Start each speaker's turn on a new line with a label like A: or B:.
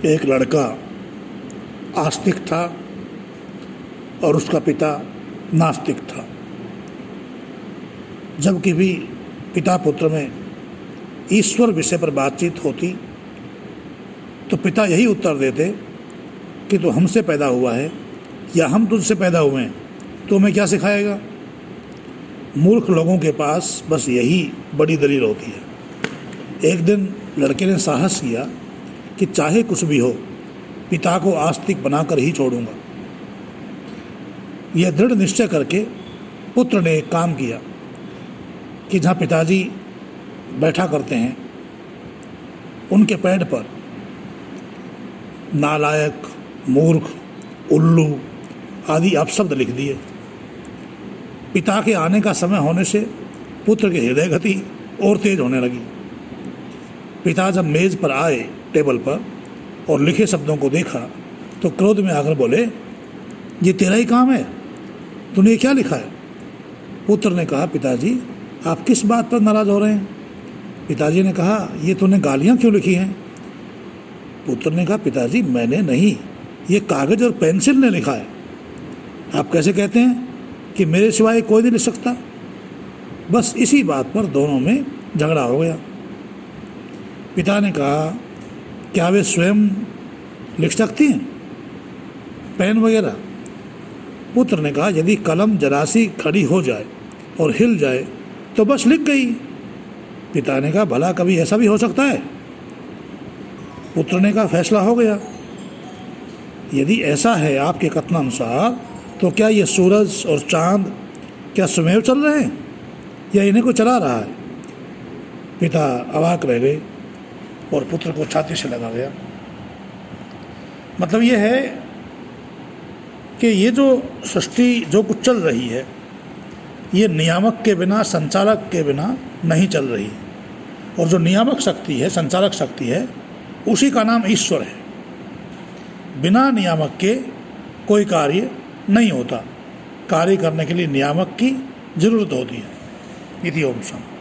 A: एक लड़का आस्तिक था और उसका पिता नास्तिक था। जब कभी पिता पुत्र में ईश्वर विषय पर बातचीत होती तो पिता यही उत्तर देते कि तू हमसे पैदा हुआ है या हम तुझसे पैदा हुए हैं, तो हमें क्या सिखाएगा। मूर्ख लोगों के पास बस यही बड़ी दलील होती है। एक दिन लड़के ने साहस किया कि चाहे कुछ भी हो, पिता को आस्तिक बनाकर ही छोड़ूंगा। यह दृढ़ निश्चय करके पुत्र ने एक काम किया कि जहाँ पिताजी बैठा करते हैं उनके पैड पर नालायक, मूर्ख, उल्लू आदि अपशब्द लिख दिए। पिता के आने का समय होने से पुत्र की हृदय गति और तेज होने लगी। पिता जब मेज पर आए टेबल पर और लिखे शब्दों को देखा तो क्रोध में आकर बोले, ये तेरा ही काम है, तूने क्या लिखा है। पुत्र ने कहा, पिताजी आप किस बात पर नाराज हो रहे हैं। पिताजी ने कहा, ये तूने गालियाँ क्यों लिखी हैं। पुत्र ने कहा, पिताजी मैंने नहीं, ये कागज़ और पेंसिल ने लिखा है। आप कैसे कहते हैं कि मेरे सिवाय कोई नहीं लिख सकता। बस इसी बात पर दोनों में झगड़ा हो गया। पिता ने कहा, क्या वे स्वयं लिख सकती हैं पेन वगैरह। पुत्र ने कहा, यदि कलम जरा सी खड़ी हो जाए और हिल जाए तो बस लिख गई। पिता ने कहा, भला कभी ऐसा भी हो सकता है। पुत्र ने कहा, फैसला हो गया। यदि ऐसा है आपके कथनानुसार तो क्या ये सूरज और चांद क्या स्वयं चल रहे हैं या इन्हें कोई चला रहा है। पिता अवाक रह गए और पुत्र को छाती से लगा गया। मतलब ये है कि ये जो सृष्टि जो कुछ चल रही है ये नियामक के बिना, संचालक के बिना नहीं चल रही, और जो नियामक शक्ति है, संचालक शक्ति है, उसी का नाम ईश्वर है। बिना नियामक के कोई कार्य नहीं होता। कार्य करने के लिए नियामक की जरूरत होती है। इति ओम शांति।